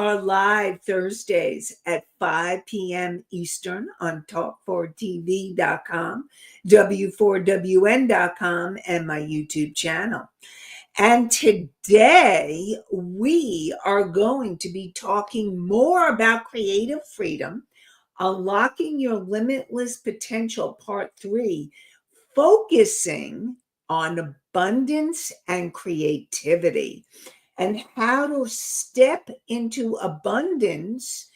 are live Thursdays at 5 p.m. Eastern on talk4tv.com, w4wn.com, and my YouTube channel. And today we are going to be talking more about creative freedom, unlocking your limitless potential, part 3, focusing on abundance and creativity, and how to step into abundance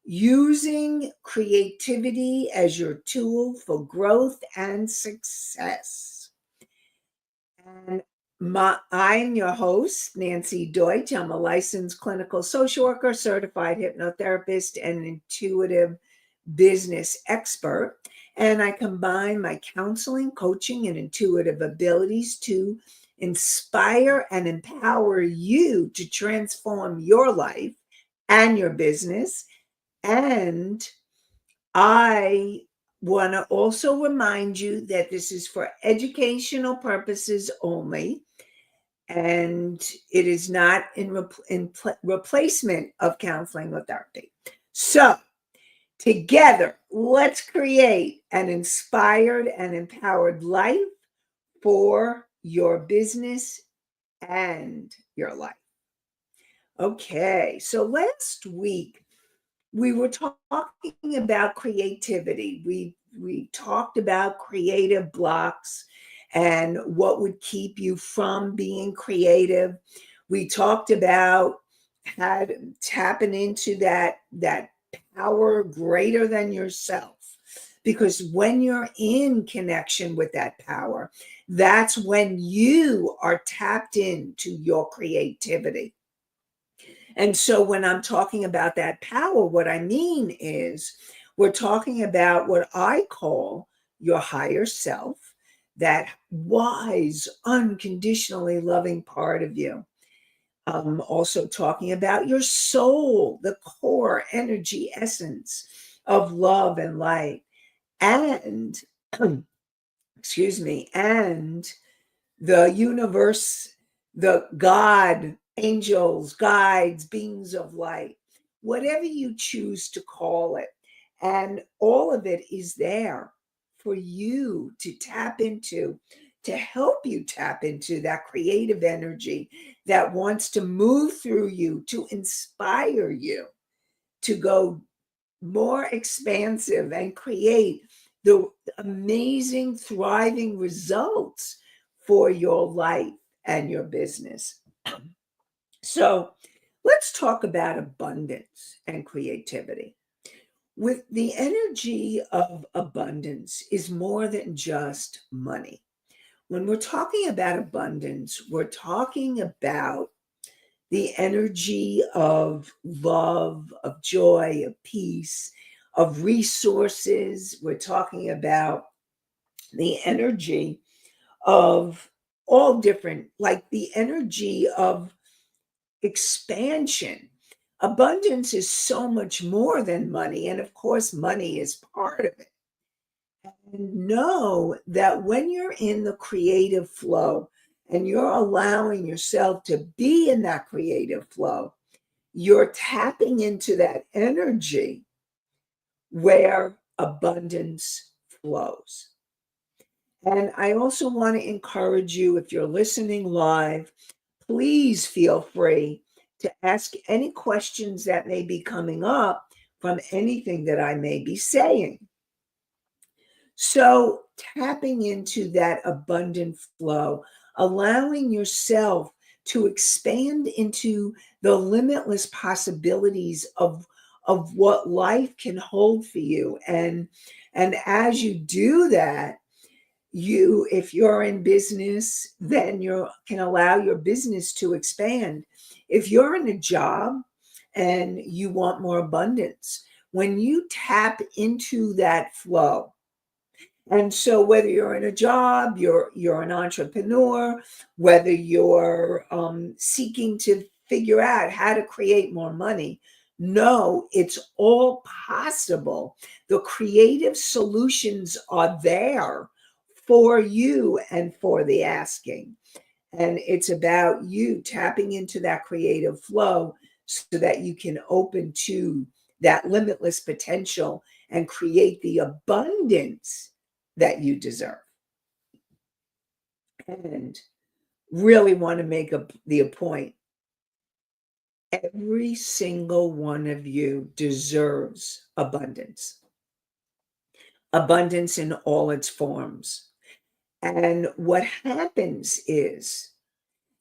using creativity as your tool for growth and success. And I'm your host, Nancy Deutsch. I'm a licensed clinical social worker, certified hypnotherapist, and intuitive business expert. And I combine my counseling, coaching, and intuitive abilities to inspire and empower you to transform your life and your business. And I want to also remind you that this is for educational purposes only, and it is not in replacement of counseling or therapy. So, together, let's create an inspired and empowered life for your business and your life. Okay, so last week we were talking about creativity. We talked about creative blocks and what would keep you from being creative. We talked about how to tapping into that power greater than yourself. Because when you're in connection with that power, that's when you are tapped into your creativity. And so when I'm talking about that power, what I mean is we're talking about what I call your higher self, that wise, unconditionally loving part of you. I'm also talking about your soul, the core energy essence of love and light. And, excuse me, and the universe, the God, angels, guides, beings of light, whatever you choose to call it. And all of it is there for you to tap into, to help you tap into that creative energy that wants to move through you, to inspire you to go more expansive and create the amazing, thriving results for your life and your business. So let's talk about abundance and creativity. With the energy of abundance is more than just money. When we're talking about abundance, we're talking about the energy of love, of joy, of peace, of resources. We're talking about the energy of all different, like the energy of expansion. Abundance is so much more than money. And of course, money is part of it. And know that when you're in the creative flow and you're allowing yourself to be in that creative flow, you're tapping into that energy where abundance flows. And I also want to encourage you, if you're listening live, please feel free to ask any questions that may be coming up from anything that I may be saying. So, tapping into that abundant flow, allowing yourself to expand into the limitless possibilities of what life can hold for you. And as you do that, if you're in business, then you can allow your business to expand. If you're in a job and you want more abundance, when you tap into that flow, and so whether you're in a job, you're an entrepreneur, whether you're seeking to figure out how to create more money, no, it's all possible. The creative solutions are there for you and for the asking. And it's about you tapping into that creative flow so that you can open to that limitless potential and create the abundance that you deserve. And really want to make the point. Every single one of you deserves abundance, abundance in all its forms. And what happens is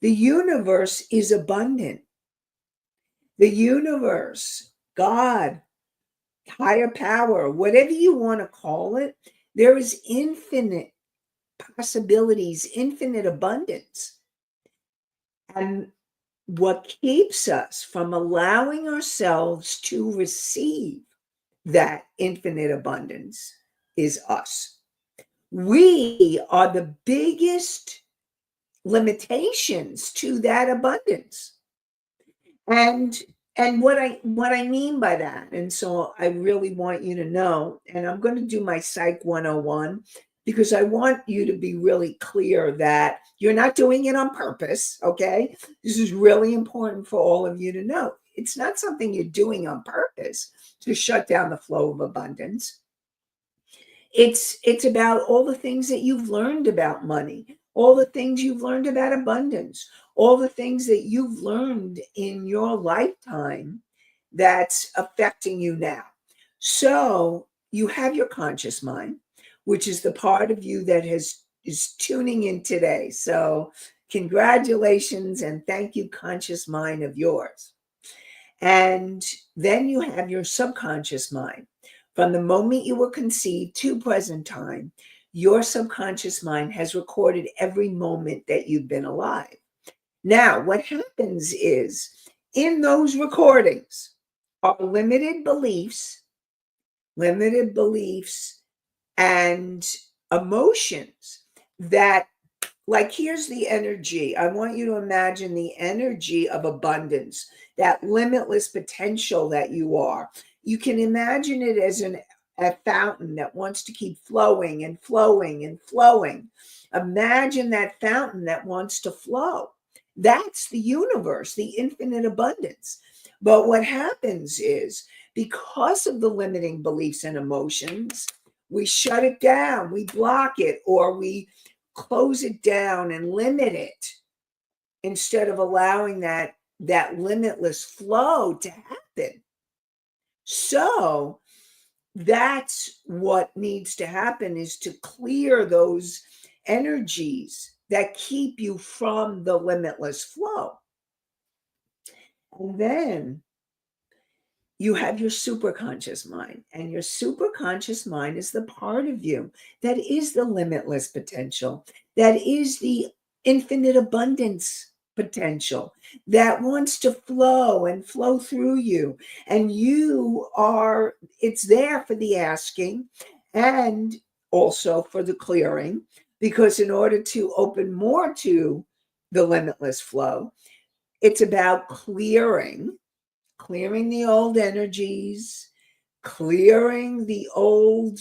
the universe is abundant. The universe, God, higher power, whatever you want to call it, there is infinite possibilities, infinite abundance. And what keeps us from allowing ourselves to receive that infinite abundance is us. We are the biggest limitations to that abundance. And what I mean by that, and so I really want you to know, and I'm going to do my Psych 101 because I want you to be really clear that you're not doing it on purpose, okay? This is really important for all of you to know. It's not something you're doing on purpose to shut down the flow of abundance. It's about all the things that you've learned about money, all the things you've learned about abundance, all the things that you've learned in your lifetime that's affecting you now. So you have your conscious mind, which is the part of you that is tuning in today. So congratulations and thank you, conscious mind of yours. And then you have your subconscious mind. From the moment you were conceived to present time, your subconscious mind has recorded every moment that you've been alive. Now, what happens is in those recordings are limited beliefs and emotions that, like, here's the energy. I want you to imagine the energy of abundance, that limitless potential that you are. You can imagine it as a fountain that wants to keep flowing and flowing and flowing. Imagine that fountain that wants to flow. That's the universe, the infinite abundance. But what happens is because of the limiting beliefs and emotions, we shut it down, we block it, or we close it down and limit it instead of allowing that limitless flow to happen. So that's what needs to happen, is to clear those energies that keep you from the limitless flow. And then you have your superconscious mind, and your superconscious mind is the part of you that is the limitless potential, that is the infinite abundance potential, that wants to flow and flow through you. And it's there for the asking and also for the clearing, because in order to open more to the limitless flow, it's about clearing the old energies, clearing the old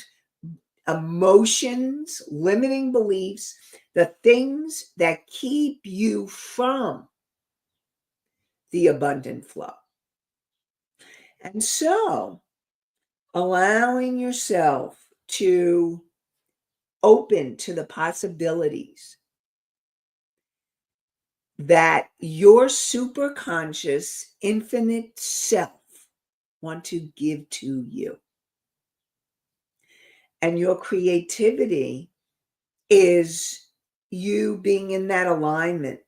emotions, limiting beliefs, the things that keep you from the abundant flow. And so, allowing yourself to open to the possibilities that your superconscious infinite self want to give to you. And your creativity is you being in that alignment,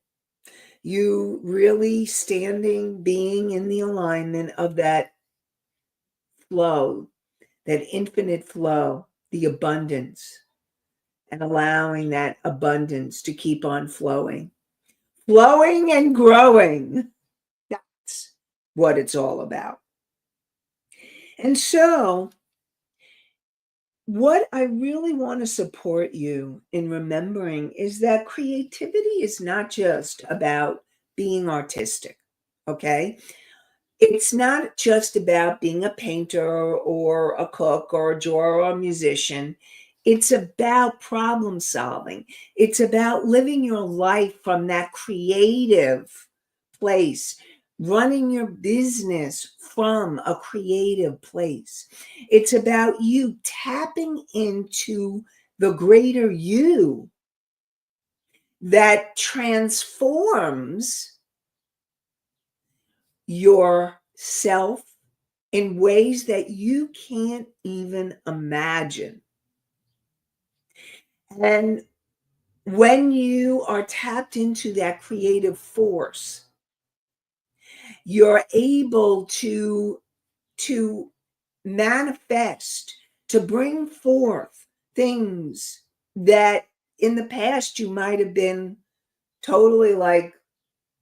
you really being in the alignment of that flow, that infinite flow, the abundance, and allowing that abundance to keep on flowing and growing. That's what it's all about. And so, what I really want to support you in remembering is that creativity is not just about being artistic, okay? It's not just about being a painter or a cook or a drawer or a musician. It's about problem solving. It's about living your life from that creative place, running your business from a creative place. It's about you tapping into the greater you that transforms yourself in ways that you can't even imagine. And when you are tapped into that creative force, you're able to manifest, to bring forth things that in the past you might have been totally like,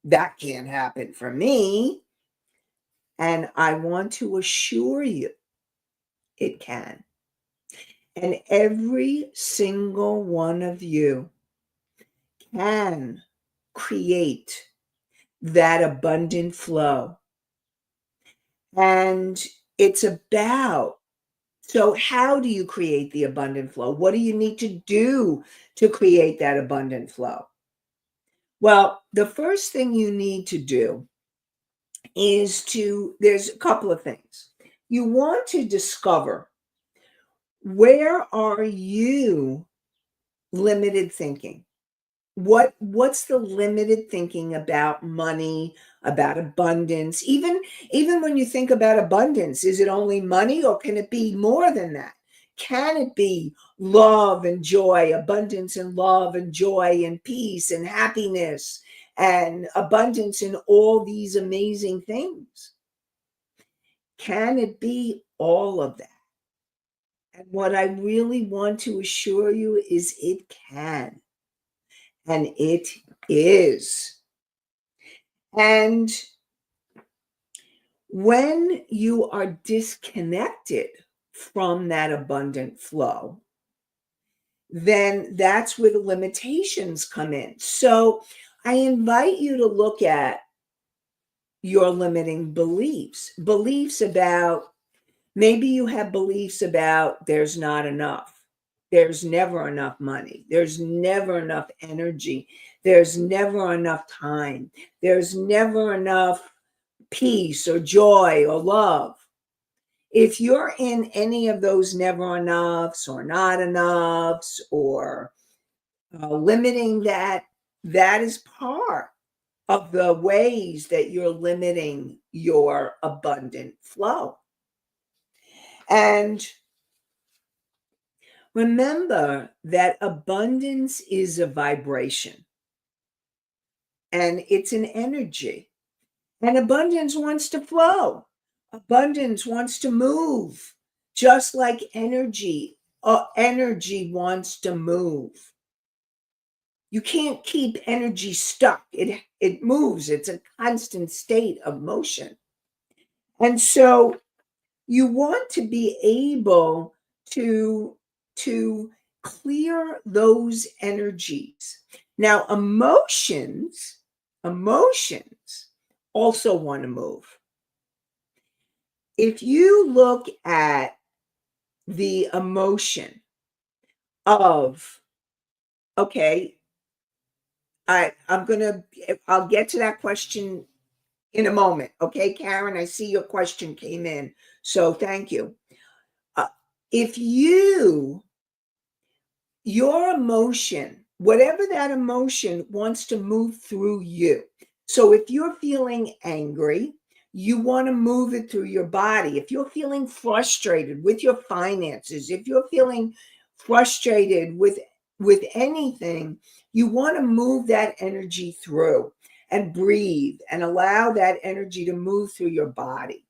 that can't happen for me. And I want to assure you it can. And every single one of you can create that abundant flow. And it's about, so how do you create the abundant flow? What do you need to do to create that abundant flow? Well, the first thing you need to do is there's a couple of things. You want to discover, where are you limited thinking? What's the limited thinking about money, about abundance? Even when you think about abundance, is it only money, or can it be more than that? Can it be love and joy, abundance and love and joy and peace and happiness and abundance in all these amazing things? Can it be all of that? And what I really want to assure you is it can. And it is. And when you are disconnected from that abundant flow, then that's where the limitations come in. So I invite you to look at your limiting beliefs about, maybe you have beliefs about there's not enough. There's never enough money. There's never enough energy. There's never enough time. There's never enough peace or joy or love. If you're in any of those never enoughs or not enoughs or limiting that, that is part of the ways that you're limiting your abundant flow. And remember that abundance is a vibration and it's an energy. And abundance wants to flow. Abundance wants to move, just like energy. Energy wants to move. You can't keep energy stuck. It moves. It's a constant state of motion. And so you want to be able to clear those energies. Now, emotions also want to move. If you look at the emotion of, okay, I'll get to that question in a moment. Okay, Karen, I see your question came in. So thank you. If your emotion, whatever that emotion wants to move through you. So if you're feeling angry, you want to move it through your body. If you're feeling frustrated with your finances, if you're feeling frustrated with anything, you want to move that energy through and breathe and allow that energy to move through your body.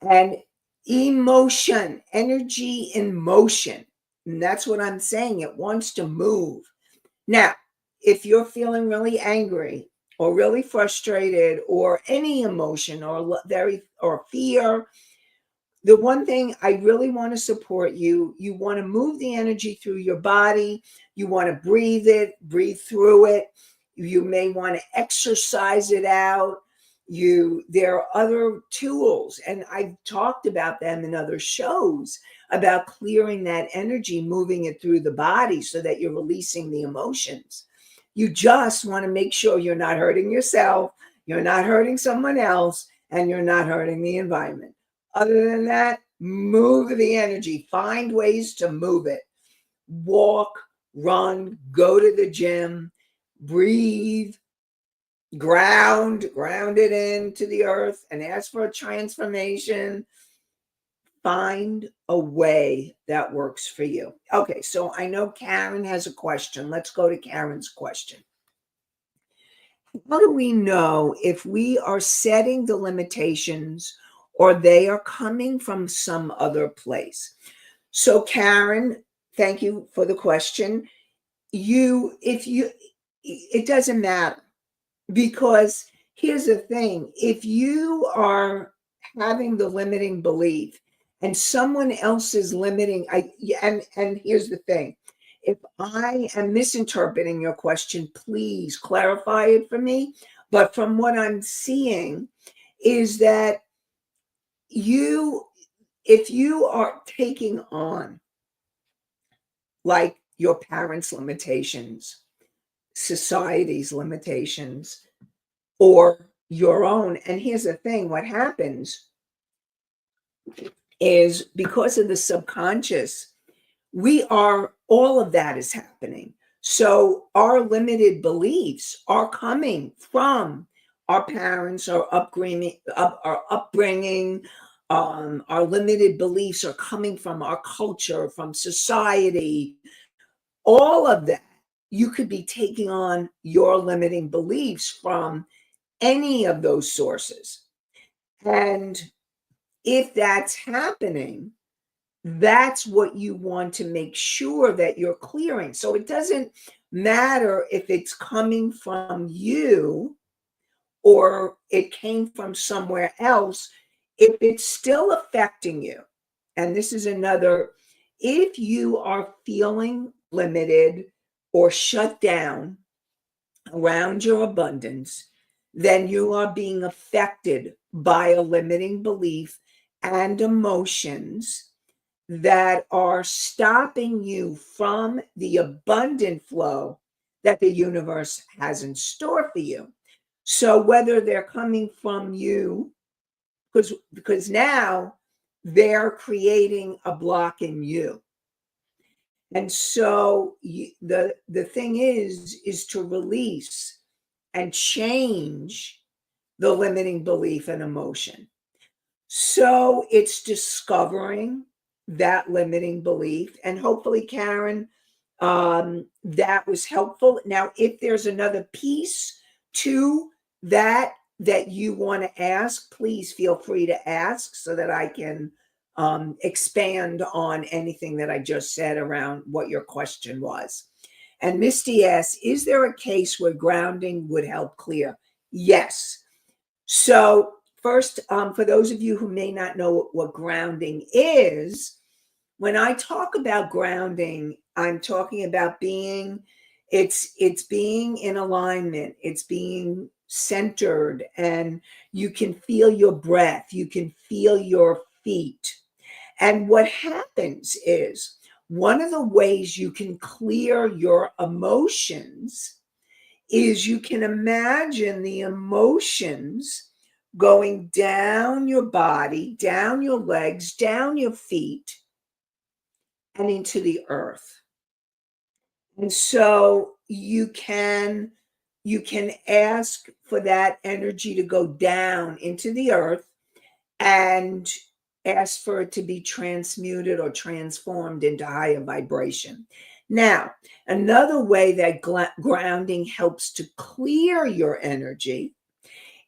And emotion, energy in motion. And that's what I'm saying. It wants to move. Now, if you're feeling really angry or really frustrated or any emotion or fear, the one thing I really want to support you, you want to move the energy through your body. You want to breathe through it. You may want to exercise it out. There are other tools, and I've talked about them in other shows about clearing that energy, moving it through the body so that you're releasing the emotions. You just want to make sure you're not hurting yourself. You're not hurting someone else, and you're not hurting the environment. Other than that, move the energy. Find ways to move it. Walk, run, go to the gym, breathe, ground it into the earth and ask for a transformation. Find a way that works for you. Okay, so I know Karen has a question. Let's go to Karen's question. How do we know if we are setting the limitations or they are coming from some other place? So, Karen, thank you for the question. It doesn't matter, because here's the thing: if you are having the limiting belief and someone else is limiting, and here's the thing: if I am misinterpreting your question, please clarify it for me. But from what I'm seeing is that you if you are taking on, like, your parents' limitations, society's limitations, or your own. And here's the thing: what happens is, because of the subconscious, all of that is happening. So our limited beliefs are coming from our parents, our upbringing. Our limited beliefs are coming from our culture, from society, all of that. You could be taking on your limiting beliefs from any of those sources. And if that's happening, that's what you want to make sure that you're clearing. So it doesn't matter if it's coming from you or it came from somewhere else, if it's still affecting you. And this is another: if you are feeling limited or shut down around your abundance, then you are being affected by a limiting belief and emotions that are stopping you from the abundant flow that the universe has in store for you. So whether they're coming from you, because now they're creating a block in you. And so the thing is to release and change the limiting belief and emotion. So it's discovering that limiting belief. And hopefully, Karen, that was helpful. Now, if there's another piece to that you want to ask, please feel free to ask so that I can expand on anything that I just said around what your question was. And Misty asks, is there a case where grounding would help clear? Yes. So first, for those of you who may not know what grounding is, when I talk about grounding, I'm talking about it's being in alignment, it's being centered, and you can feel your breath, you can feel your feet. And what happens is, one of the ways you can clear your emotions is you can imagine the emotions going down your body, down your legs, down your feet, and into the earth. And so you can ask for that energy to go down into the earth and ask for it to be transmuted or transformed into higher vibration. Now, another way that grounding helps to clear your energy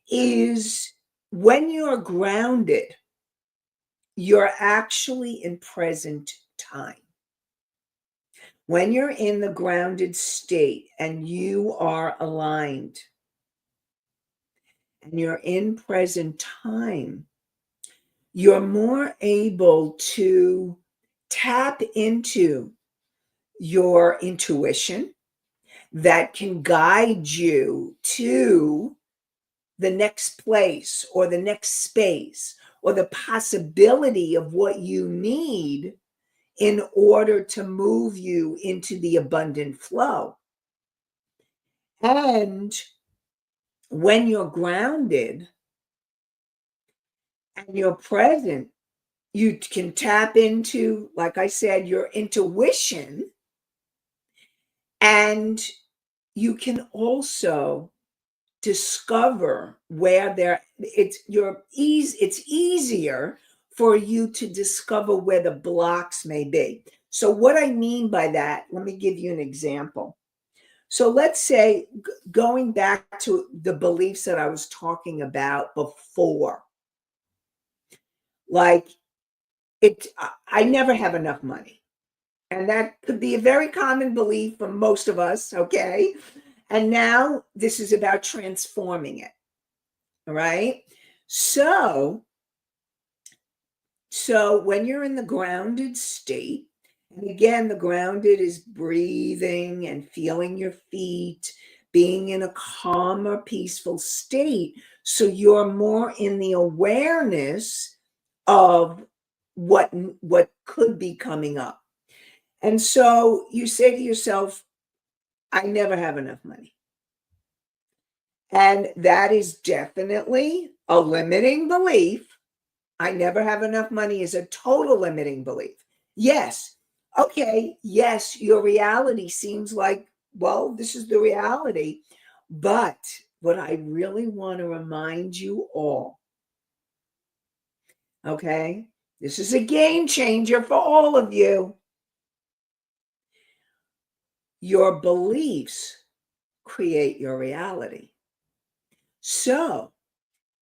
is, when you're grounded, you're actually in present time. When you're in the grounded state and you are aligned and you're in present time, you're more able to tap into your intuition that can guide you to the next place or the next space or the possibility of what you need in order to move you into the abundant flow. And when you're grounded and you're present, you can tap into, like I said, your intuition, and you can also discover where there it's easier for you to discover where the blocks may be. So what I mean by that, let me give you an example. So let's say, going back to the beliefs that I was talking about before, like I never have enough money. And that could be a very common belief for most of us, okay? And now this is about transforming it. All right. So, so when you're in the grounded state, and again, the grounded is breathing and feeling your feet, being in a calmer, peaceful state. So you're more in the awareness of what could be coming up. And so you say to yourself, I never have enough money. And that is definitely a limiting belief. I never have enough money is a total limiting belief. Yes. Okay. Yes, your reality seems like, well, this is the reality. But what I really want to remind you all, okay, this is a game changer for all of you. Your beliefs create your reality. So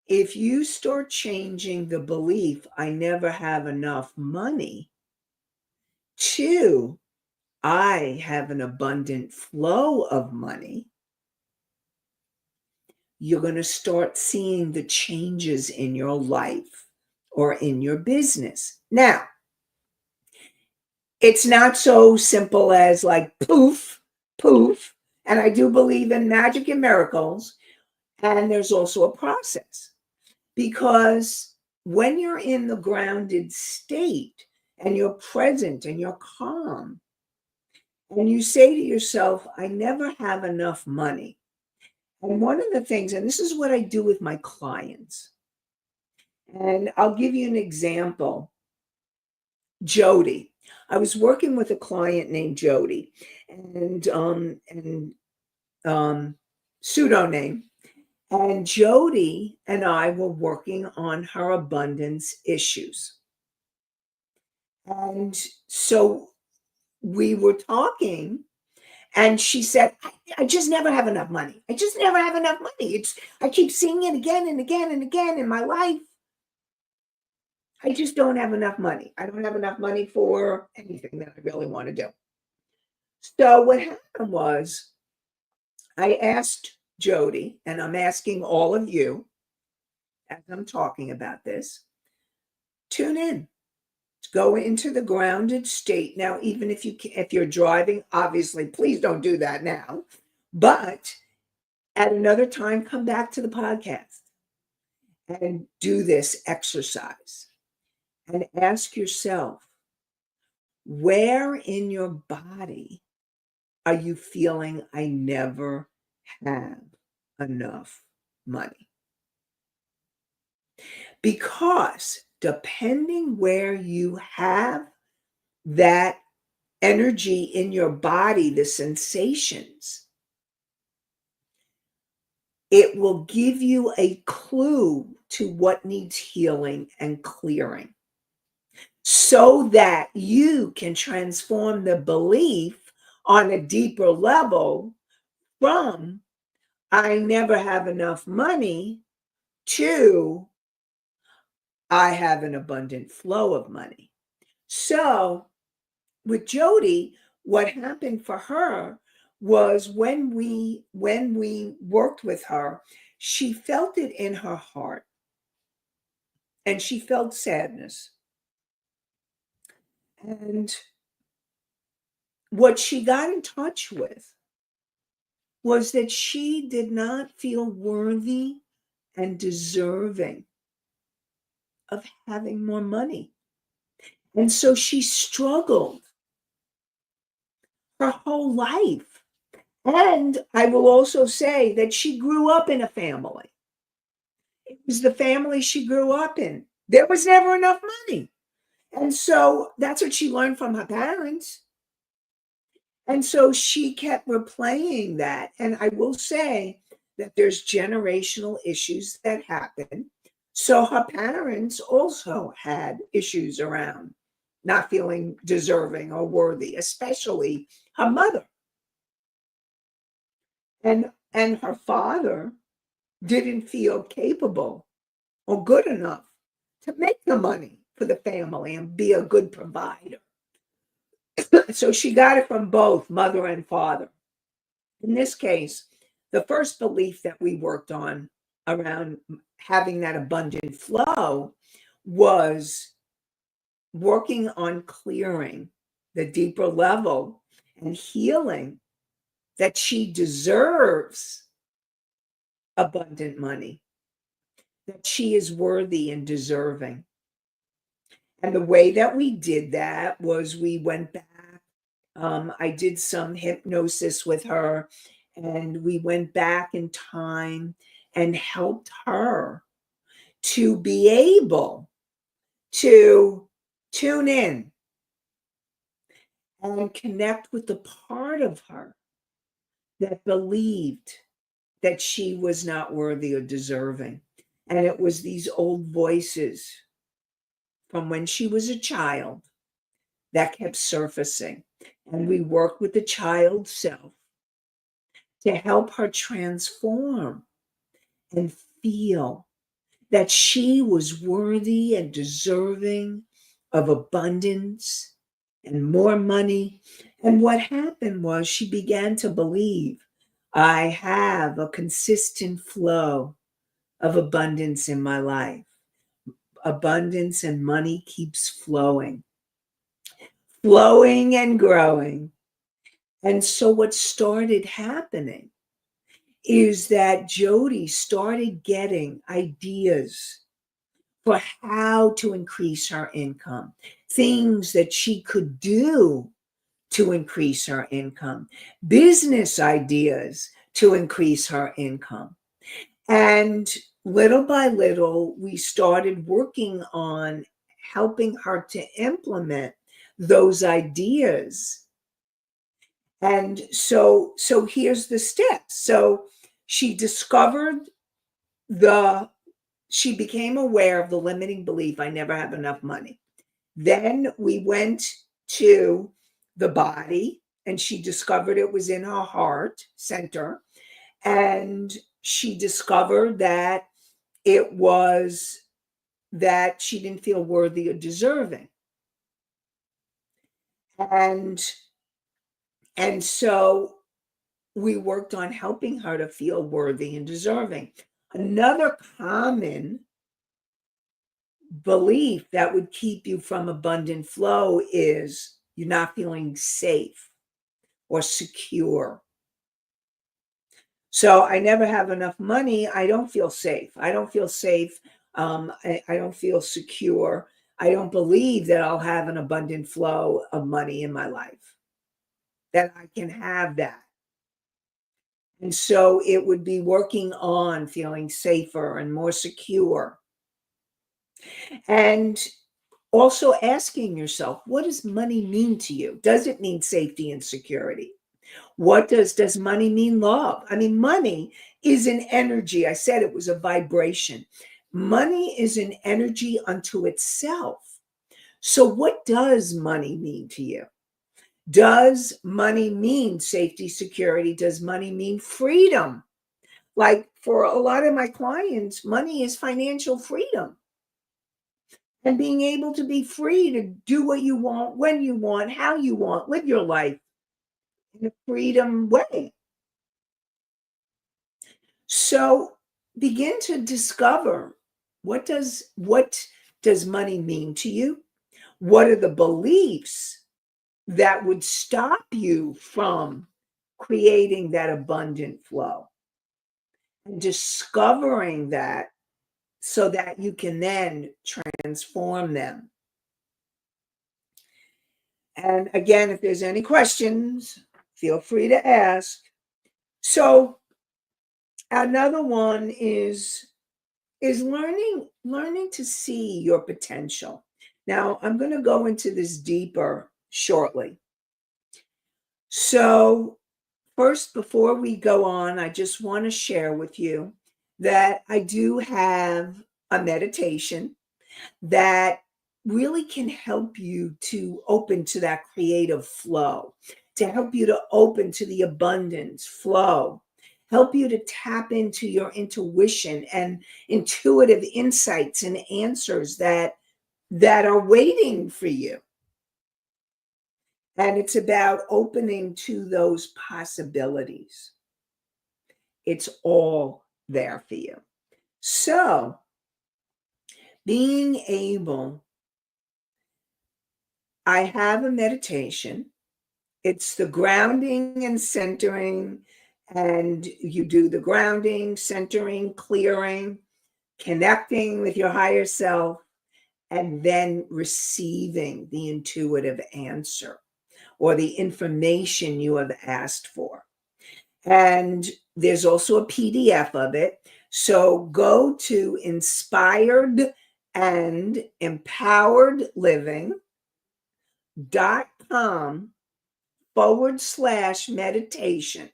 if you start changing the belief, I never have enough money, to I have an abundant flow of money, you're going to start seeing the changes in your life or in your business. Now, it's not so simple as like poof, poof. And I do believe in magic and miracles. And there's also a process, because when you're in the grounded state and you're present and you're calm, and you say to yourself, I never have enough money. And one of the things, and this is what I do with my clients, and I'll give you an example. Jody. I was working with a client named Jody, and pseudo name. And Jody and I were working on her abundance issues. And so we were talking, and she said, I just never have enough money. I just never have enough money. I keep seeing it again and again and again in my life. I just don't have enough money. I don't have enough money for anything that I really want to do. So what happened was, I asked Jody, and I'm asking all of you as I'm talking about this, tune in. Go into the grounded state. Now, even if you're driving, obviously, please don't do that now. But at another time, come back to the podcast and do this exercise and ask yourself, where in your body are you feeling I never have enough money? Because depending where you have that energy in your body, the sensations, it will give you a clue to what needs healing and clearing, so that you can transform the belief on a deeper level from I never have enough money to I have an abundant flow of money. So with Jody, what happened for her was, when we worked with her, she felt it in her heart, and she felt sadness. And what she got in touch with was that she did not feel worthy and deserving of having more money. And so she struggled her whole life. And I will also say that she grew up in a family. It was the family she grew up in. There was never enough money. And so that's what she learned from her parents. And so she kept replaying that. And I will say that there's generational issues that happen. So her parents also had issues around not feeling deserving or worthy, especially her mother. And her father didn't feel capable or good enough to make the money for the family and be a good provider. So she got it from both mother and father. In this case, the first belief that we worked on around having that abundant flow was working on clearing the deeper level and healing that she deserves abundant money, that she is worthy and deserving. And the way that we did that was we went back. I did some hypnosis with her, and we went back in time and helped her to be able to tune in and connect with the part of her that believed that she was not worthy or deserving. And it was these old voices from when she was a child that kept surfacing. And we worked with the child self to help her transform and feel that she was worthy and deserving of abundance and more money. And what happened was she began to believe, I have a consistent flow of abundance in my life. Abundance and money keeps flowing, flowing and growing. And so what started happening is that Jody started getting ideas for how to increase her income, things that she could do to increase her income, business ideas to increase her income. And little by little, we started working on helping her to implement those ideas. And so here's the steps. So she discovered the she became aware of the limiting belief, I never have enough money. Then we went to the body, and she discovered it was in her heart center. And she discovered that it was that she didn't feel worthy or deserving. And so we worked on helping her to feel worthy and deserving. Another common belief that would keep you from abundant flow is you're not feeling safe or secure. So I never have enough money. I don't feel safe. I don't feel safe. I don't feel secure. I don't believe that I'll have an abundant flow of money in my life, that I can have that. And so it would be working on feeling safer and more secure. And also asking yourself, what does money mean to you? Does it mean safety and security? What does money mean love? I mean, money is an energy. I said it was a vibration. Money is an energy unto itself. So what does money mean to you? Does money mean safety, security? Does money mean freedom? Like for a lot of my clients, money is financial freedom. And being able to be free to do what you want, when you want, how you want, live your life in a freedom way. So begin to discover what does money mean to you? What are the beliefs that would stop you from creating that abundant flow? And discovering that so that you can then transform them. And again, if there's any questions, feel free to ask. So another one is learning to see your potential. Now, I'm going to go into this deeper shortly. So, first, before we go on, I just want to share with you that I do have a meditation that really can help you to open to that creative flow, to help you to open to the abundance flow, help you to tap into your intuition and intuitive insights and answers that are waiting for you. And it's about opening to those possibilities. It's all there for you. So, being able, I have a meditation. It's the grounding and centering, and you do the grounding, centering, clearing, connecting with your higher self, and then receiving the intuitive answer or the information you have asked for. And there's also a PDF of it. So go to inspiredandempoweredliving.com/meditation.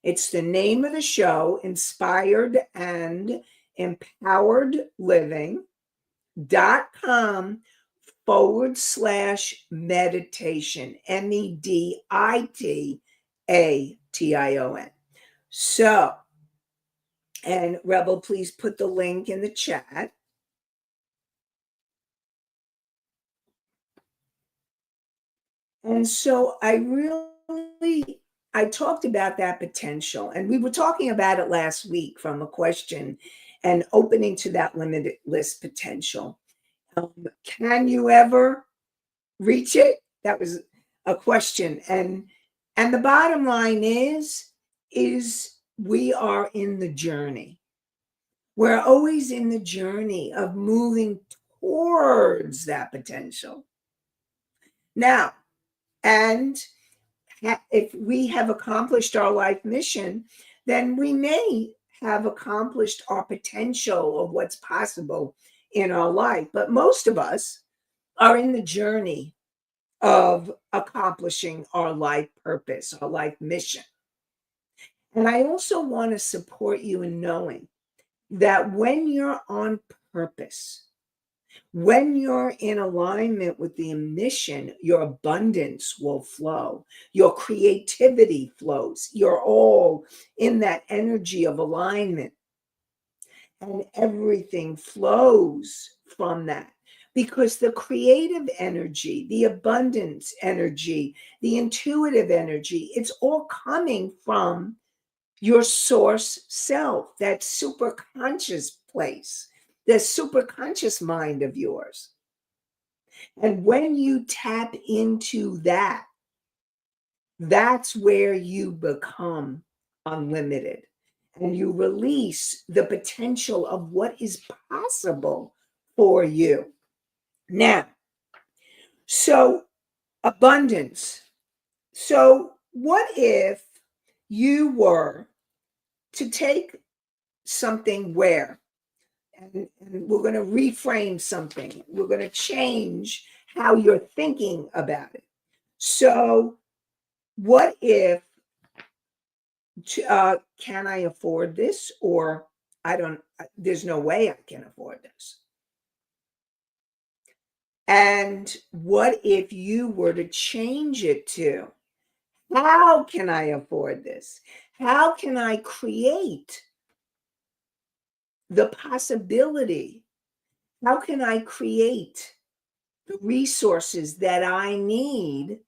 It's the name of the show, Inspired and Empowered Living.com/meditation. MEDITATION. So, and Rebel, please put the link in the chat. And so I talked about that potential, and we were talking about it last week from a question and opening to that limitless potential. Can you ever reach it? That was a question. And the bottom line is we are in the journey. We're always in the journey of moving towards that potential. Now, and if we have accomplished our life mission, then we may have accomplished our potential of what's possible in our life. But most of us are in the journey of accomplishing our life purpose, our life mission. And I also want to support you in knowing that when you're on purpose, when you're in alignment with the mission, your abundance will flow. Your creativity flows. You're all in that energy of alignment. And everything flows from that. Because the creative energy, the abundance energy, the intuitive energy, it's all coming from your source self, that super conscious place, the super conscious mind of yours. And when you tap into that, that's where you become unlimited and you release the potential of what is possible for you. Now, so abundance. So, what if you were to take something where, and we're going to reframe something, we're going to change how you're thinking about it. So, what if, can I afford this? Or there's no way I can afford this. And what if you were to change it to, how can I afford this? How can I create the possibility? How can I create the resources that I need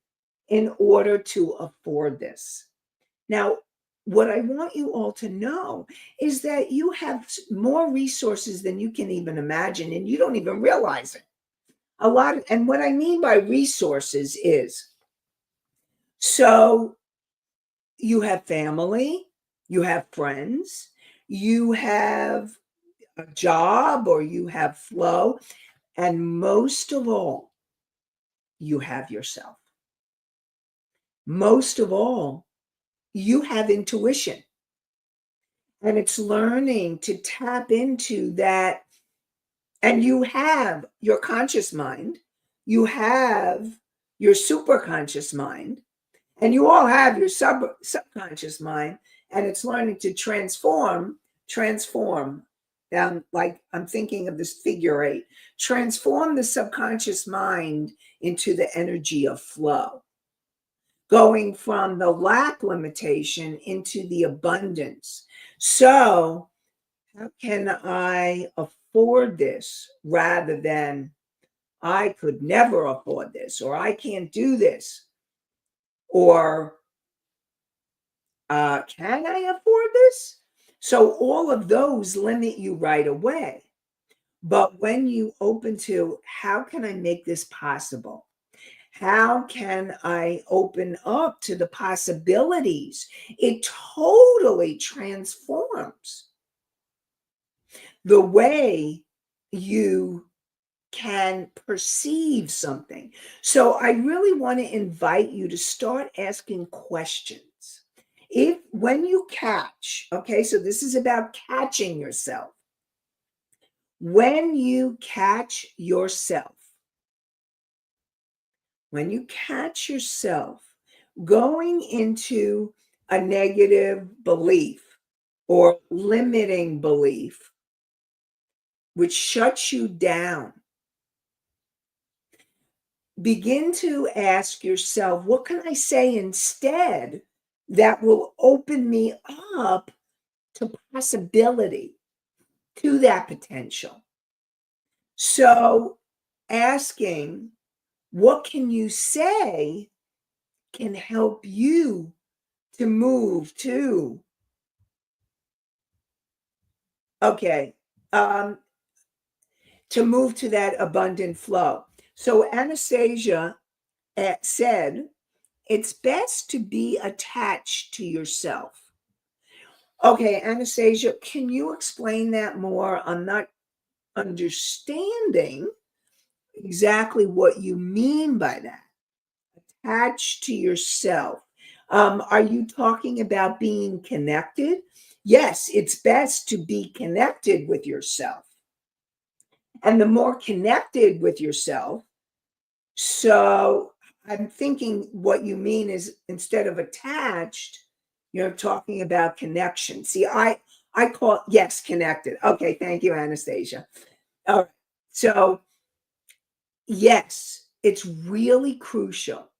in order to afford this? Now, what I want you all to know is that you have more resources than you can even imagine, and you don't even realize it. And what I mean by resources is, so you have family, you have friends, you have a job, or you have flow, and most of all, you have yourself. Most of all, you have intuition, and it's learning to tap into that. And you have your conscious mind, you have your superconscious mind, and you all have your subconscious mind, and it's learning to transform down, like I'm thinking of this figure eight, transform the subconscious mind into the energy of flow, going from the lack limitation into the abundance. So how can I afford this rather than I could never afford this, or I can't do this, or can I afford this? So all of those limit you right away. But when you open to, how can I make this possible? How can I open up to the possibilities? It totally transforms the way you can perceive something. So I really want to invite you to start asking questions. If when you catch, okay, so this is about catching yourself. When you catch yourself, when you catch yourself going into a negative belief or limiting belief, which shuts you down, begin to ask yourself, what can I say instead that will open me up to possibility, to that potential? So, asking, what can you say can help you to move to, okay, um, to move to that abundant flow. So, Anastasia said, it's best to be attached to yourself. Okay, Anastasia, can you explain that more? I'm not understanding exactly what you mean by that. Attached to yourself. Are you talking about being connected? Yes, it's best to be connected with yourself. And the more connected with yourself, so I'm thinking what you mean is instead of attached, you're talking about connection. See, I call, yes, connected. Okay, thank you, Anastasia. All right. So yes, it's really crucial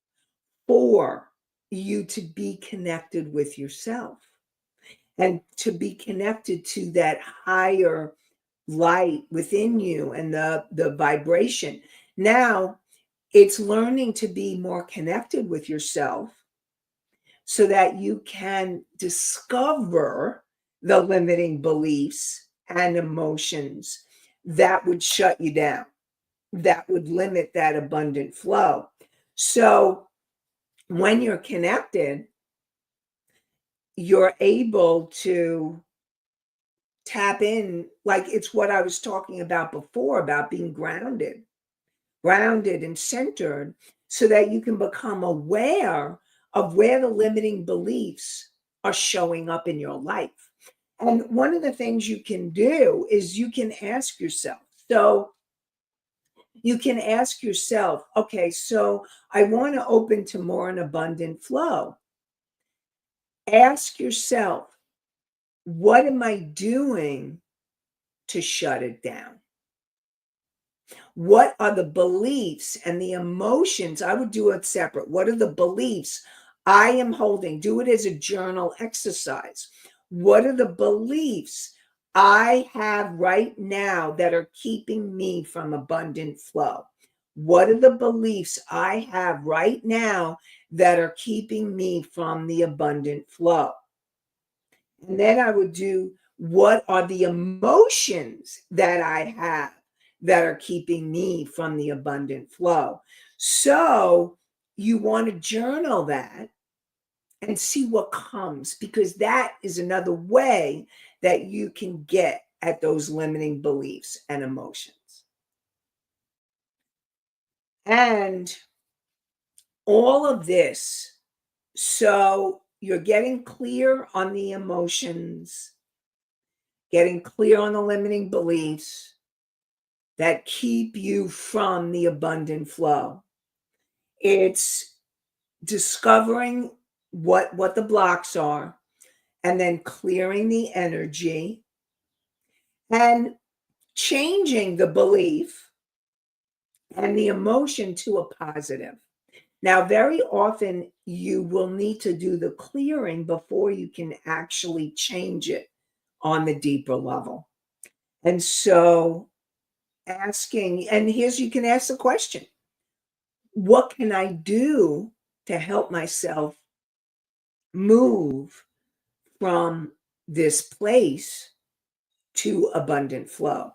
for you to be connected with yourself and to be connected to that higher light within you and the vibration. Now, it's learning to be more connected with yourself so that you can discover the limiting beliefs and emotions that would shut you down, that would limit that abundant flow. So when you're connected, you're able to tap in, like it's what I was talking about before about being grounded and centered, so that you can become aware of where the limiting beliefs are showing up in your life. And one of the things you can do is you can ask yourself. So you can ask yourself, okay, so I want to open to more an abundant flow. Ask yourself, what am I doing to shut it down? What are the beliefs and the emotions? I would do it separate. What are the beliefs I am holding? Do it as a journal exercise. What are the beliefs I have right now that are keeping me from abundant flow? What are the beliefs I have right now that are keeping me from the abundant flow? And then I would do, what are the emotions that I have that are keeping me from the abundant flow? So you want to journal that and see what comes, because that is another way that you can get at those limiting beliefs and emotions. And all of this, so you're getting clear on the emotions, getting clear on the limiting beliefs that keep you from the abundant flow. It's discovering what the blocks are and then clearing the energy and changing the belief and the emotion to a positive. Now, very often you will need to do the clearing before you can actually change it on the deeper level. And so asking, and here's, you can ask the question, what can I do to help myself move from this place to abundant flow?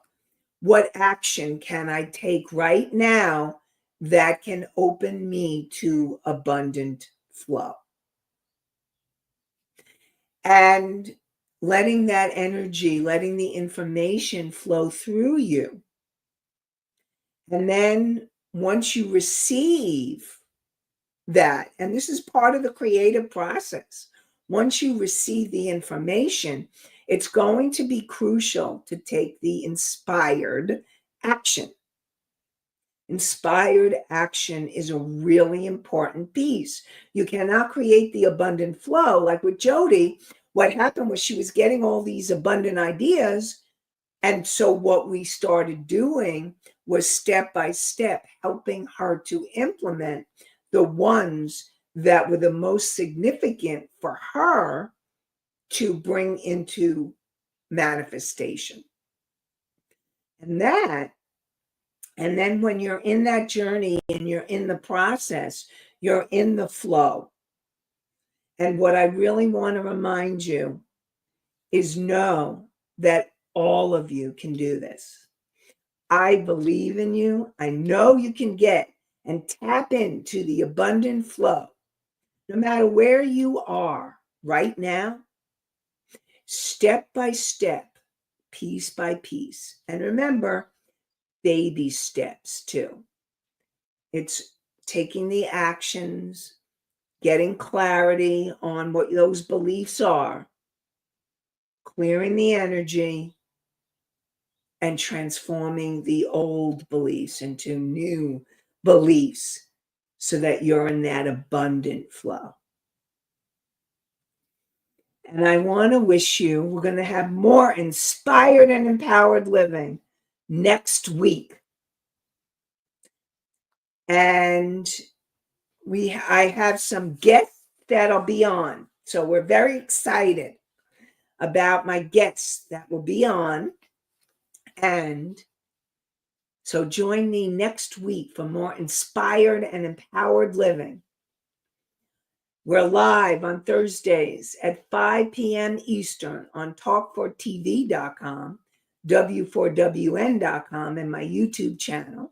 What action can I take right now that can open me to abundant flow? And letting that energy, letting the information flow through you. And then once you receive that, and this is part of the creative process, once you receive the information, it's going to be crucial to take the inspired action. Inspired action is a really important piece. You cannot create the abundant flow. Like with Jody, what happened was she was getting all these abundant ideas. And so what we started doing was step by step helping her to implement the ones that were the most significant for her to bring into manifestation. And then when you're in that journey and you're in the process, you're in the flow. And what I really want to remind you is know that all of you can do this. I believe in you. I know you can get and tap into the abundant flow, no matter where you are right now, step by step, piece by piece. And remember, baby steps too. It's taking the actions, getting clarity on what those beliefs are, clearing the energy, and transforming the old beliefs into new beliefs so that you're in that abundant flow. And I want to wish you, we're going to have more inspired and empowered living next week. And I have some guests that'll be on. So we're very excited about my guests that will be on. And so join me next week for more inspired and empowered living. We're live on Thursdays at 5 p.m. Eastern on talk4tv.com, w4wn.com, and my YouTube channel.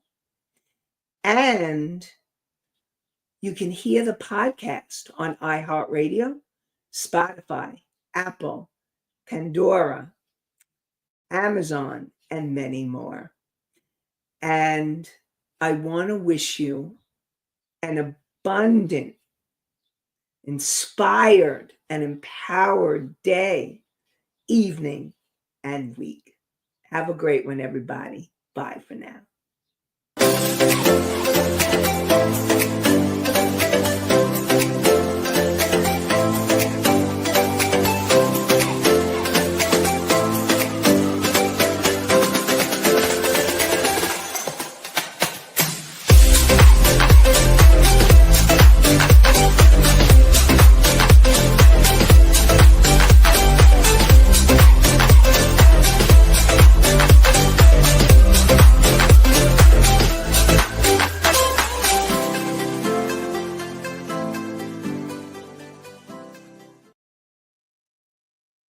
And you can hear the podcast on iHeartRadio, Spotify, Apple, Pandora, Amazon, and many more. And I want to wish you an abundant, inspired, and empowered day, evening, and week. Have a great one, everybody. Bye for now.